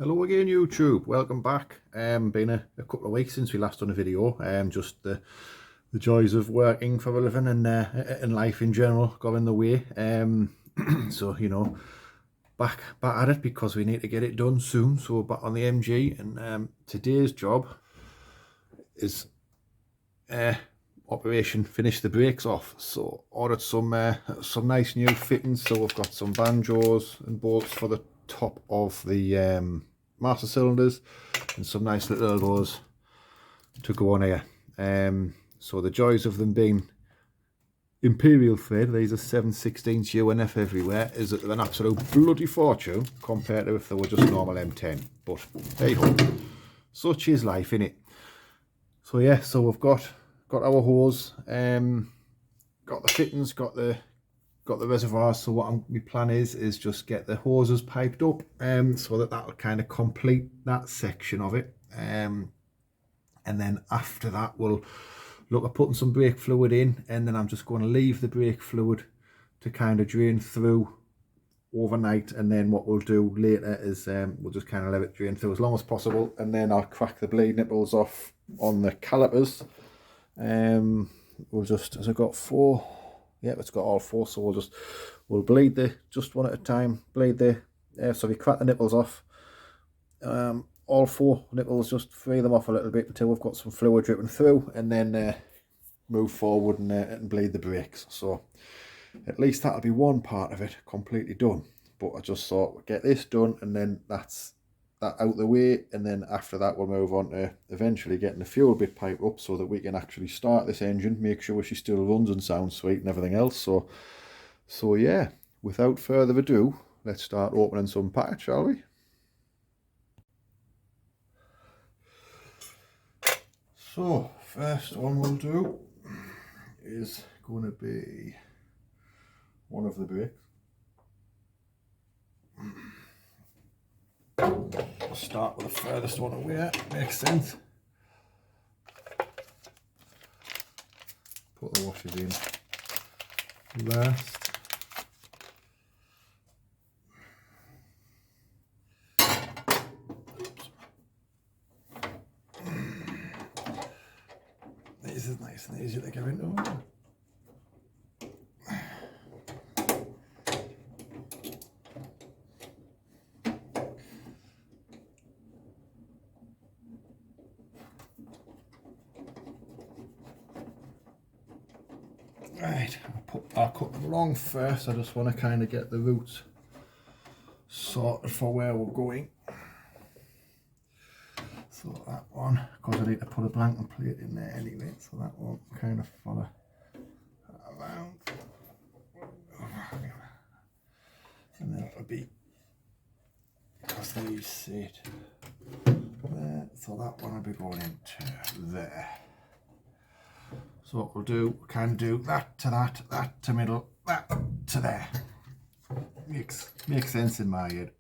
Hello again YouTube, welcome back. Been a couple of weeks since we last done a video. Just the joys of working for a living and life in general got in the way. So you know, back at it because we need to get it done soon. So we're back on the MG, and today's job is operation finish the brakes off. So ordered some nice new fittings. So we've got some banjos and bolts for the top of the master cylinders and some nice little elbows to go on here. So the joys of them being imperial thread, these are 7/16 UNF everywhere, is that they're an absolute bloody fortune compared to if they were just normal M10. But hey ho, such is life, innit? So yeah, so we've got our hose, got the fittings, got the reservoirs. So what my plan is just get the hoses piped up, so that'll kind of complete that section of it, and then after that we'll look at putting some brake fluid in, and then I'm just going to leave the brake fluid to kind of drain through overnight, and then what we'll do later is we'll just kind of let it drain through as long as possible, and then I'll crack the bleed nipples off on the calipers. We'll just, as I've got 4, yeah, it's got all 4, so we'll bleed just one at a time, bleed so we crack the nipples off, all 4 nipples, just free them off a little bit until we've got some fluid dripping through, and then move forward and bleed the brakes. So at least that'll be one part of it completely done. But I just thought we'd get this done, and then that's that out the way, and then after that we'll move on to eventually getting the fuel bit piped up so that we can actually start this engine, make sure she still runs and sounds sweet and everything else. So yeah, without further ado, let's start opening some packets, shall we? So first one we'll do is going to be one of the brakes. We'll start with the furthest one away, makes sense. Put the washers in last. This is nice and easy to get into. Right, I'll cut them long first. I just want to kind of get the roots sorted for where we're going. So that one, because I need to put a blanket plate in there anyway, so that one kind of follow around. And then it'll be, because these sit there, so that one will be going into there. So what we'll do, we can do that to that, that to middle, that to there. Makes sense in my head.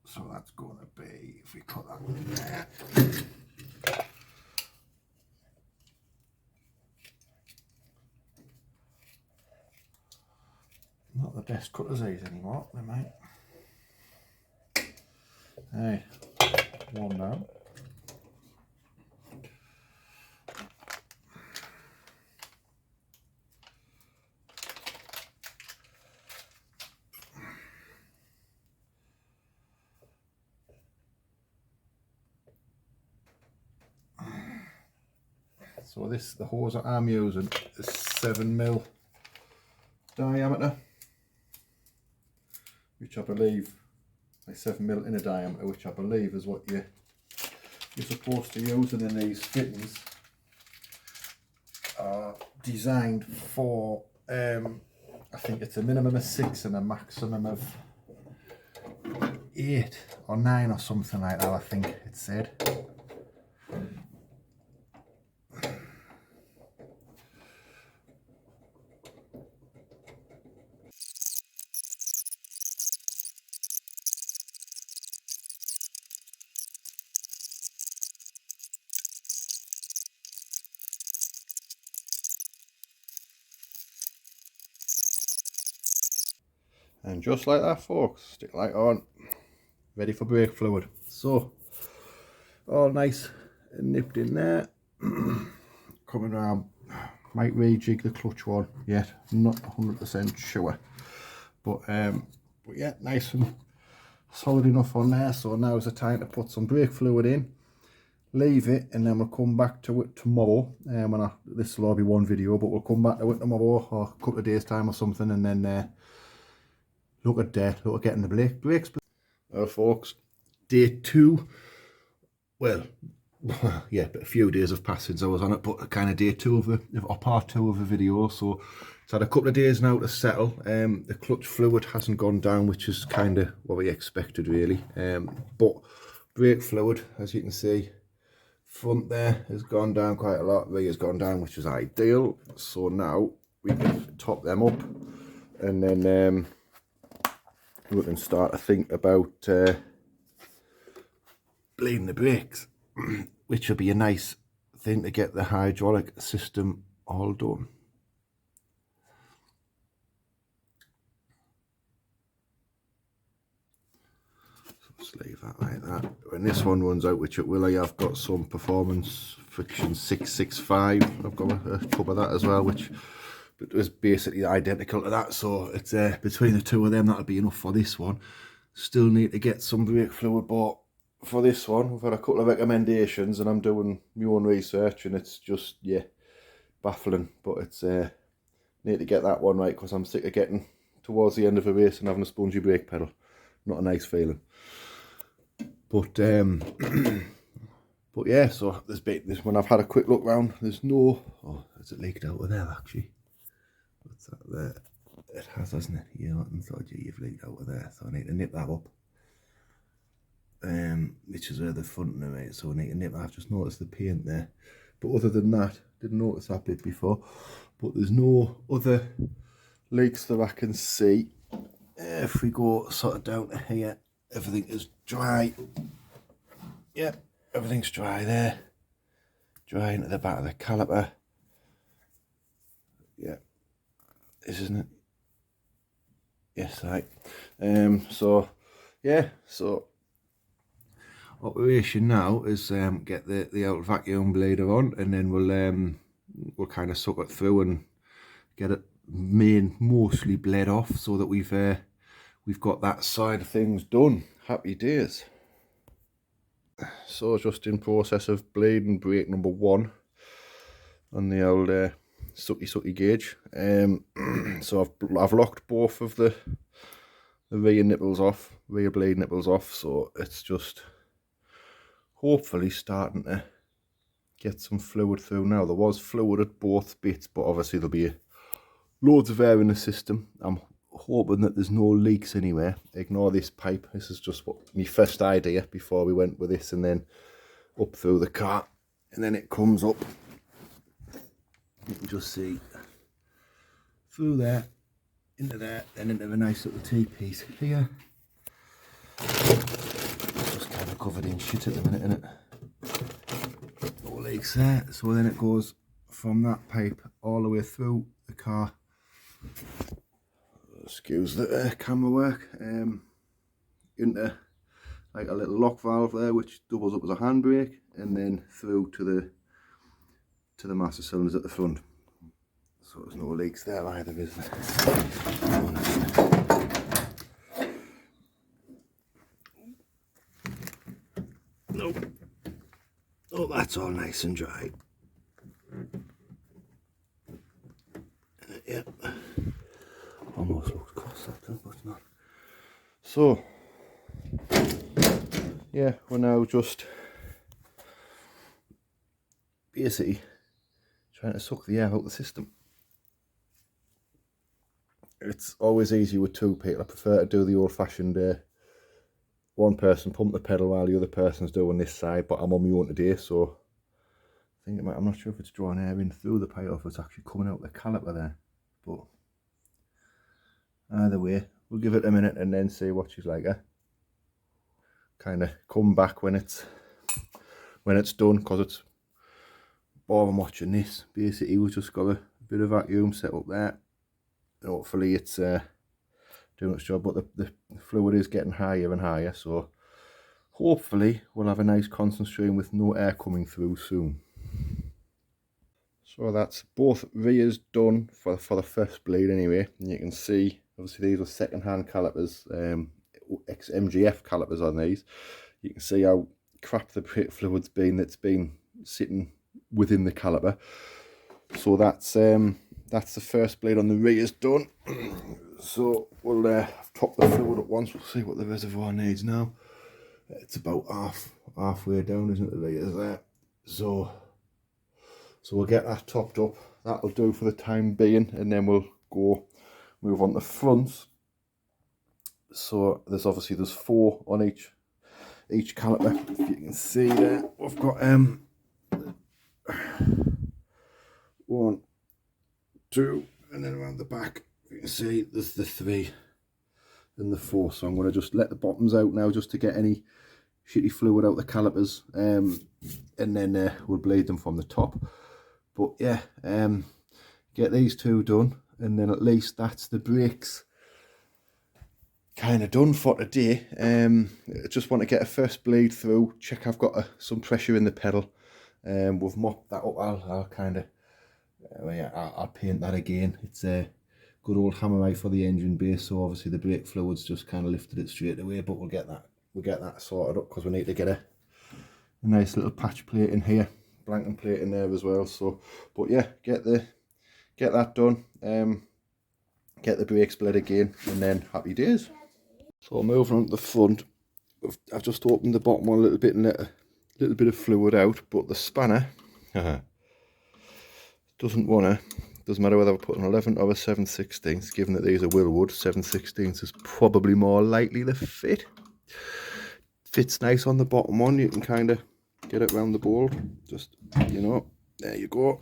So that's going to be, if we cut that one there. Not the best cutters these anymore, they might. Hey, one down. So the hose that I'm using is 7mm diameter, which I believe, like 7mm in a diameter, which I believe is what you're supposed to use. And then these fittings are designed for, I think it's a minimum of 6 and a maximum of 8 or 9 or something like that, I think it said. And just like that, folks, stick light on. ready for brake fluid. So all nice and nipped in there. Coming around, might rejig the clutch one yet, not 100% sure, but yeah, nice and solid enough on there. So now is the time to put some brake fluid in, leave it, and then we'll come back to it tomorrow. This will all be one video, but we'll come back to it tomorrow or a couple of days time or something, and then look at getting the brakes. Folks, day 2. Well, yeah, but a few days have passed since I was on it, but kind of day 2 of or part 2 of the video. So it's had a couple of days now to settle. The clutch fluid hasn't gone down, which is kind of what we expected really. But brake fluid, as you can see, front there has gone down quite a lot. Rear has gone down, which is ideal. So now we can top them up, and then we can start to think about bleeding the brakes, which will be a nice thing to get the hydraulic system all done. So just leave that like that. When this one runs out, which it will, I've got some Performance Friction 665. I've got a tub of that as well, which was basically identical to that. So it's between the two of them, that'll be enough for this one. Still need to get some brake fluid bought for this one. We've had a couple of recommendations and I'm doing my own research, and it's just, yeah, baffling. But it's need to get that one right, because I'm sick of getting towards the end of a race and having a spongy brake pedal. Not a nice feeling. But but yeah, so this when I've had a quick look round, there's no, oh, has it leaked out of there actually? What's that there? It has, hasn't it? Yeah, I thought, gee, you've leaked out of there, so I need to nip that up. Which is where the front of it, so I need to nip that. I've just noticed the paint there, but other than that, didn't notice that bit before. But there's no other leaks that I can see. If we go sort of down to here, everything is dry. Yep, everything's dry there. Dry into the back of the caliper. Yeah, this isn't it. Yes, right. So yeah, so operation now is get the old vacuum blader on, and then we'll kind of suck it through and get it mostly bled off, so that we've got that side of things done. Happy days. So just in process of bleeding brake number 1 on the old sucky gauge. So I've locked both of the rear nipples off, rear blade nipples off, so it's just hopefully starting to get some fluid through now. There was fluid at both bits, but obviously there'll be loads of air in the system. I'm hoping that there's no leaks anywhere. Ignore this pipe. This is just my first idea before we went with this, and then up through the car, and then it comes up. You can just see through there, into there, and into a nice little T-piece here. It's just kind of covered in shit at the minute, isn't it? No leaks there. So then it goes from that pipe all the way through the car. Excuse the camera work. Into like a little lock valve there, which doubles up as a handbrake, and then through to the master cylinders at the front. So there's no leaks there either, is there? Nope. Oh, that's all nice and dry. Yep. Almost looks cross after, but not. So yeah, we're now just basically trying to suck the air out of the system. It's always easy with two people. I prefer to do the old-fashioned one person pump the pedal while the other person's doing this side, but I'm on my own today, so I think I'm not sure if it's drawing air in through the pipe or if it's actually coming out the caliper there, but either way, we'll give it a minute and then see what she's like. Kind of come back when it's done, because it's boring watching this. Basically, we've just got a bit of vacuum set up there. Hopefully it's doing its job, but the fluid is getting higher and higher, so hopefully we'll have a nice constant stream with no air coming through soon. So that's both rears done for the first bleed anyway, and you can see obviously these are second-hand calipers, ex-MGF calipers on these. You can see how crap the brake fluid's been that's been sitting within the caliper. So that's the first bleed on the rears done. So we'll top the fluid up once. We'll see what the reservoir needs now. It's about halfway down, isn't it, the rears there? So we'll get that topped up. That'll do for the time being, and then we'll move on to fronts. So there's 4 on each caliper. If you can see there, we've got 1, 2, and then around the back you can see there's the 3 and the 4. So I'm going to just let the bottoms out now just to get any shitty fluid out the calipers, and then we'll bleed them from the top. But yeah, get these 2 done, and then at least that's the brakes kind of done for today. I just want to get a first bleed through, check I've got some pressure in the pedal. We've mopped that up. I'll kind of I'll paint that again. It's a good old hammerite for the engine base, so obviously the brake fluid's just kind of lifted it straight away, but we'll get that sorted up because we need to get a nice little patch plate in here, blanking plate in there as well. So but yeah, get that done, get the brakes bled again, and then happy days. So moving on to the front, I've just opened the bottom one a little bit and let a little bit of fluid out, but the spanner doesn't matter whether I put an 11 or a 7/16, given that these are Willwood. 7/16 is probably more likely to fit. Fits nice on the bottom one, you can kind of get it around the bolt, just, you know, there you go,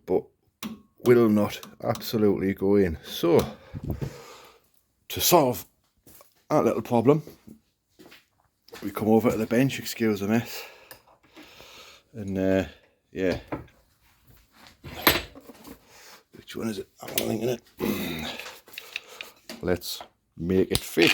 but will not absolutely go in. So to solve that little problem, we come over to the bench, excuse the mess, and yeah, which one is it? I'm thinking it. Let's make it fit.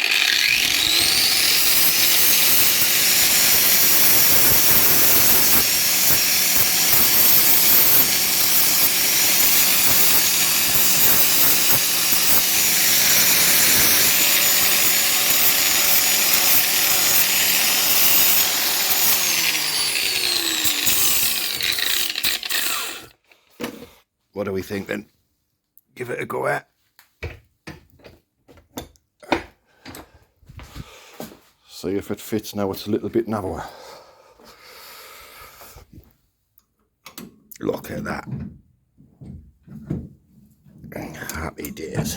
What do we think then? Give it a go at. See if it fits now. It's a little bit narrower. Look at that. Happy days.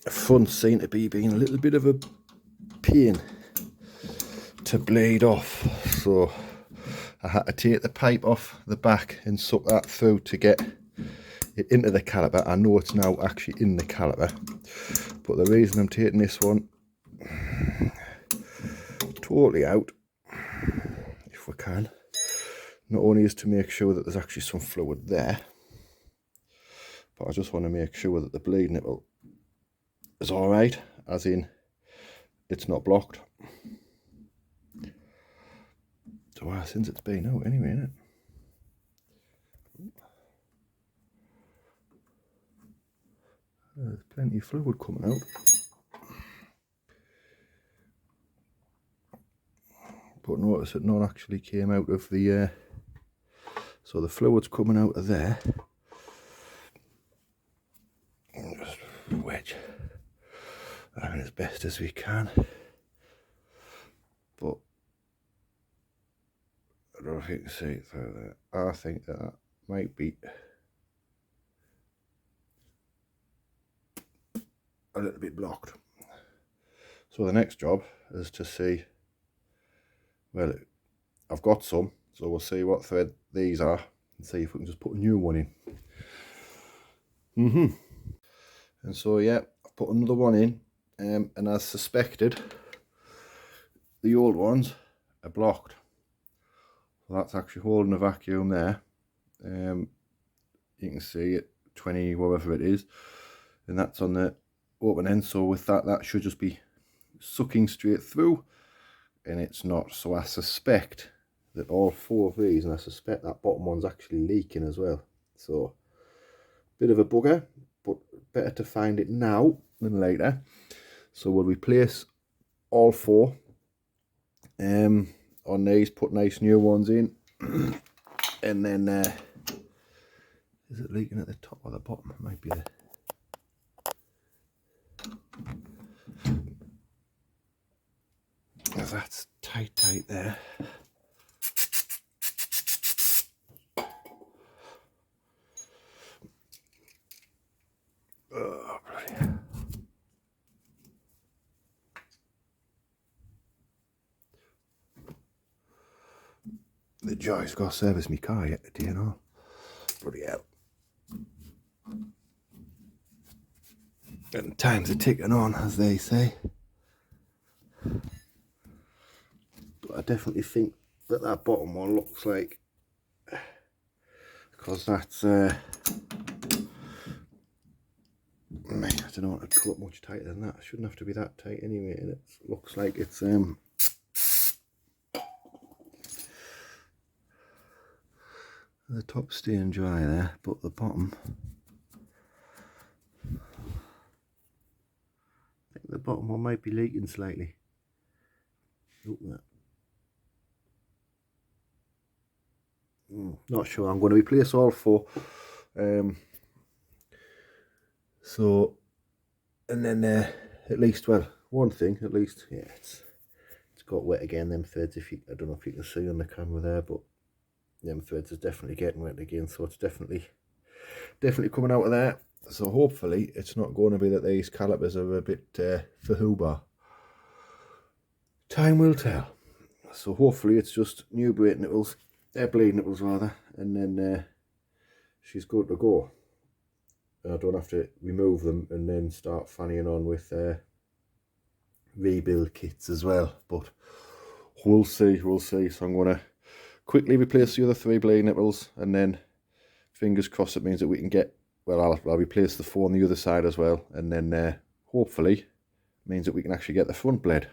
The front seem to be being a little bit of a pain to bleed off, so I had to take the pipe off the back and suck that through to get it into the caliper. I know it's now actually in the caliper, but the reason I'm taking this one totally out, if we can, not only is to make sure that there's actually some fluid there, but I just want to make sure that the bleed nipple is alright, as in it's not blocked. So since it's been out anyway, isn't it? There's plenty of fluid coming out. But notice that none actually came out of the so the fluid's coming out of there. Just wedge that in as best as we can. But I don't know if you can see it through there. I think that might be a little bit blocked. So the next job is to see, well, I've got some, so we'll see what thread these are and see if we can just put a new one in. And so yeah, I've put another one in, and as suspected, the old ones are blocked. So that's actually holding a vacuum there. You can see it, 20 whatever it is, and that's on the open end. So with that, that should just be sucking straight through, and it's not. So I suspect that all 4 of these, and I suspect that bottom one's actually leaking as well. So bit of a bugger, but better to find it now than later. So we'll replace all 4 on these, put nice new ones in, and then is it leaking at the top or the bottom? It might be the that's tight there. Oh, bloody. The joy's got to service me car yet, do you know? Bloody hell. And times are ticking on, as they say. But I definitely think that that bottom one looks like, because that's mate, I don't know what to put much tighter than that. It shouldn't have to be that tight anyway, and it looks like it's the top staying dry there, but the bottom, I think the bottom one might be leaking slightly. Look at that. Not sure. I'm going to replace all 4. So, and then at least, well, one thing at least, yeah, it's got wet again. Them threads, if you, I don't know if you can see on the camera there, but them threads is definitely getting wet again. So it's definitely coming out of there. So hopefully it's not going to be that these calipers are a bit fahooba. Time will tell. So hopefully it's just new brake nipples, blade nipples rather, and then she's good to go. I don't have to remove them and then start fannying on with rebuild kits as well, but we'll see. So I'm going to quickly replace the other 3 blade nipples, and then fingers crossed it means that we can get, well, I'll replace the 4 on the other side as well, and then hopefully means that we can actually get the front blade.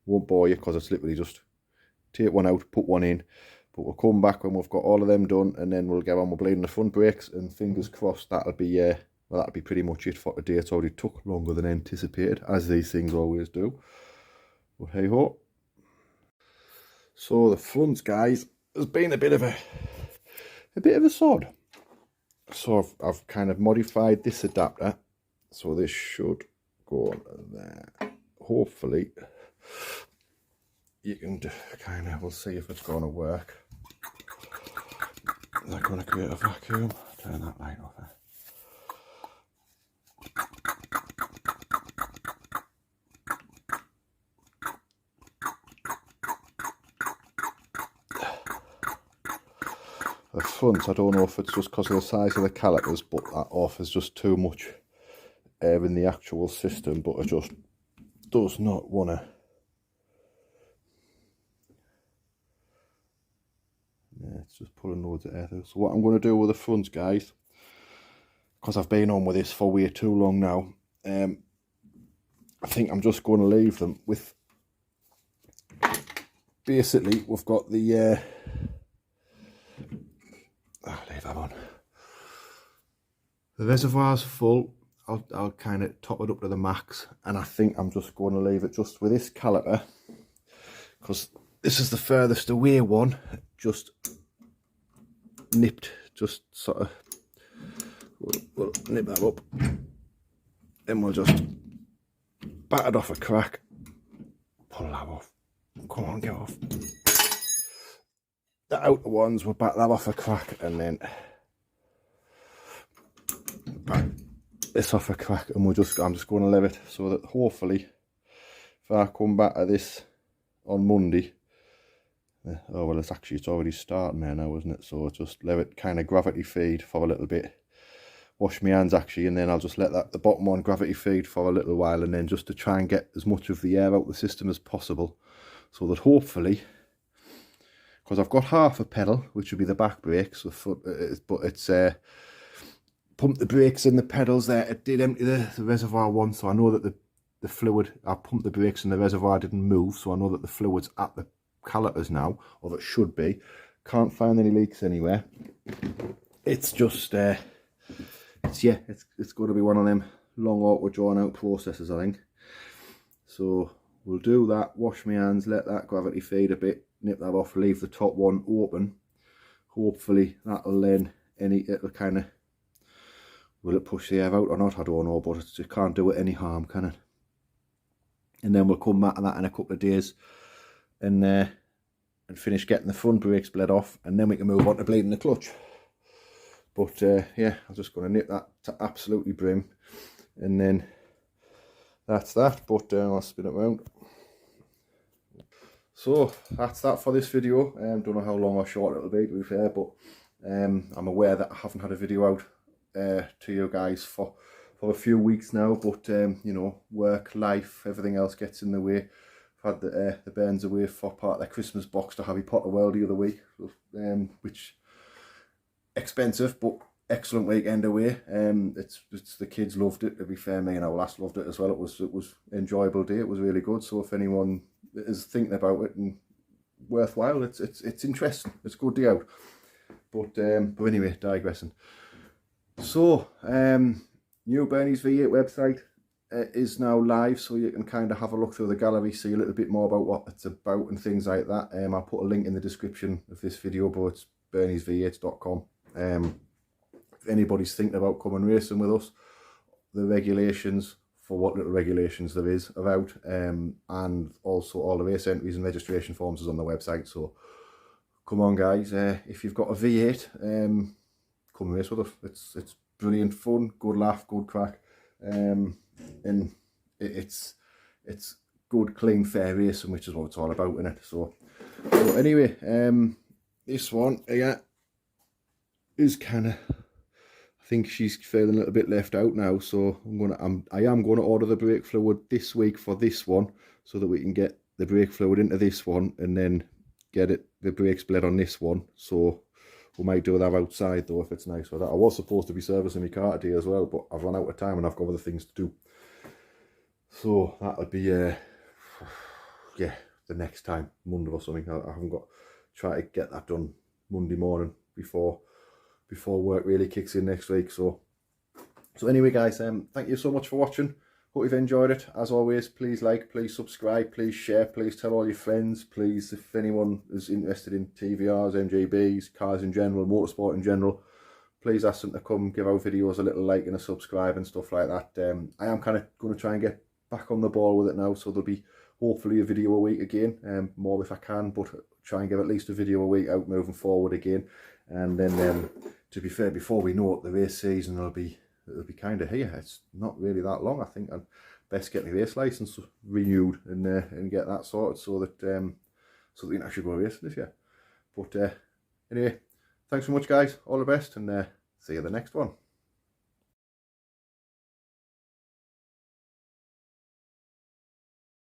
Won't bore you because it's literally just take one out, put one in, but we'll come back when we've got all of them done, and then we'll get on with bleeding the front brakes, and fingers crossed that'll be well, that'll be pretty much it for today. It's already took longer than anticipated, as these things always do, but hey ho. So the fronts, guys, has been a bit of a sod. So I've kind of modified this adapter, so this should go on there. Hopefully you can kind of, we'll see if it's going to work. Is that going to create a vacuum? Turn that light off there. The front, I don't know if it's just because of the size of the calipers, but that offers just too much air in the actual system, but it just does not want to. Yeah, it's just pulling loads of air through. So what I'm going to do with the fronts, guys, because I've been on with this for way too long now, I think I'm just going to leave them with, basically we've got the leave that on. The reservoir's full. I'll kind of top it up to the max, and I think I'm just going to leave it just with this caliper, because this is the furthest away one, just nipped, just sort of, we'll nip that up, then we'll just bat it off a crack, pull that off, come on, get off. The outer ones, we'll bat that off a crack, and then bat this off a crack, and I'm just going to leave it, so that hopefully if I come back to this on Monday, oh well, it's already starting there now, isn't it? So just let it kind of gravity feed for a little bit, wash my hands actually, and then I'll just let the bottom one gravity feed for a little while, and then just to try and get as much of the air out of the system as possible, so that hopefully, because I've got half a pedal, which would be the back brakes, but it's pumped the brakes and the pedals there. It did empty the reservoir once, so I know that the fluid, I pumped the brakes and the reservoir didn't move, so I know that the fluid's at the calipers now, or that should be. Can't find any leaks anywhere. It's just it's going to be one of them long, awkward, drawn out processes, I think. So we'll do that, wash my hands, let that gravity feed a bit, nip that off, leave the top one open. Hopefully that'll then it'll kind of, will it push the air out or not, I don't know, but it can't do it any harm, can it? And then we'll come back to that in a couple of days and finish getting the front brakes bled off, and then we can move on to bleeding the clutch. But yeah, I'm just going to nip that to absolutely brim, and then that's that. But I'll spin it around. So that's that for this video. Don't know how long or short it'll be, to be fair, but I'm aware that I haven't had a video out to you guys for a few weeks now, but you know, work, life, everything else gets in the way. I've had the bairns away for part of their Christmas box to Harry Potter World the other week, which expensive but excellent weekend away. It's the kids loved it, to be fair. Me and our lass loved it as well. It was enjoyable day. It was really good. So if anyone is thinking about it and worthwhile, it's interesting. It's a good day out. But anyway, digressing. So new Bernie's V8 website is now live, so you can kind of have a look through the gallery, see a little bit more about what it's about and things like that. I'll put a link in the description of this video, but it's berniesv8.com. If anybody's thinking about coming racing with us, the regulations, for what little regulations there is about, and also all the race entries and registration forms is on the website. So come on guys, if you've got a V8, come race with us. It's brilliant fun, good laugh, good crack, and it's good, clean, fair racing, which is what it's all about, isn't it? So anyway, this one here is kind of, I think she's feeling a little bit left out now, so I am going to order the brake fluid this week for this one, so that we can get the brake fluid into this one and then get the brakes bled on this one. So we might do that outside though, if it's nice weather. I was supposed to be servicing my car today as well, but I've run out of time and I've got other things to do. So that would be yeah, the next time, Monday or something. I haven't got, try to get that done Monday morning before work really kicks in next week. So anyway guys, thank you so much for watching. Hope you've enjoyed it. As always, please like, please subscribe, please share, please tell all your friends. Please, if anyone is interested in TVRs, MGBs, cars in general, motorsport in general, please ask them to come give our videos a little like and a subscribe and stuff like that. I am kind of going to try and get back on the ball with it now, so there'll be hopefully a video a week again, more if I can, but try and give at least a video a week out moving forward again. And then to be fair, before we know it, the race season will be kind of here. It's not really that long. I think I'd best get my race license renewed and get that sorted, so that we can actually go racing this year. But anyway, thanks so much guys, all the best, and see you the next one.